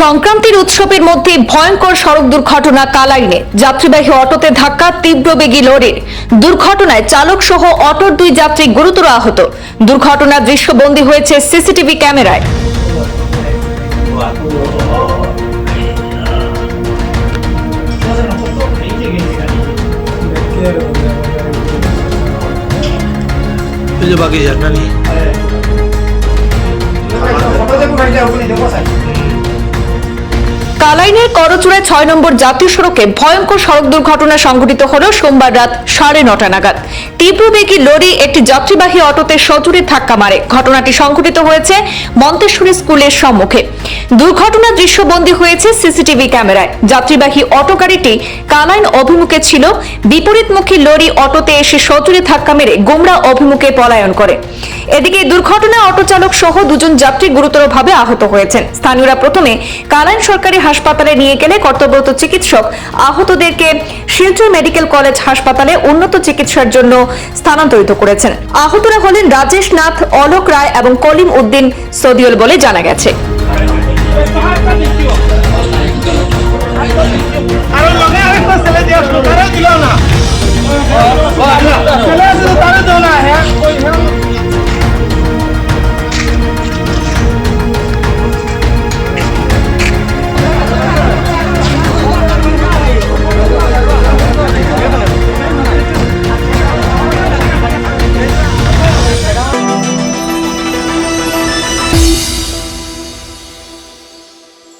সংক্রান্তির উৎসবের মধ্যে ভয়ঙ্কর সড়ক দুর্ঘটনা কালাইনে যাত্রীবাহী অটোতে ধাক্কা তীব্রবেগী লরির দুর্ঘটনায় চালক সহ অটোর 2 যাত্রী গুরুতর আহত। দুর্ঘটনার দৃশ্যবন্দী হয়েছে সিসিটিভি ক্যামেরায়। কালাইনের করচুড়ায় 6 নম্বর জাতীয় সড়কে ভয়ঙ্কর সড়ক দুর্ঘটনা সংঘটিত হলো সোমবার রাত 9:30 নাগাদ। তীব্রবেগী লরি একটি যাত্রীবাহী অটোতে সজোরে ধাক্কা মারে। ঘটনাটি সংঘটিত হয়েছে মন্তেশ্বরী স্কুলের সম্মুখে। দুর্ঘটনার দৃশ্যবন্দী হয়েছে সিসিটিভি ক্যামেরায়। যাত্রীবাহী অটো গাড়িটি কালাইন অভিমুখে ছিল। বিপরীতমুখী লরি অটোতে এসে সজোরে ধাক্কা মেরে গোমরা অভিমুখে পলায়ন করে। এদিকে দুর্ঘটনায় অটো চালক সহ 2 জন যাত্রী গুরুতরভাবে আহত হয়েছেন। স্থানীয়রা প্রথমে কালাইন সরকারি হাসপাতালে নিয়ে গেলে কর্তব্যরত চিকিৎসক আহতদেরকে শিলচর মেডিকেল কলেজ হাসপাতালে উন্নত চিকিৎসার জন্য স্থানান্তরিত করেছেন। আহতরা হলেন রাজেশ নাথ, অলোক রায় এবং কলিম উদ্দিন সদিউল বলে জানা গেছে। আরো লগে আরেকটা ছেলে দিয়ে আসলো, তারা দিল না।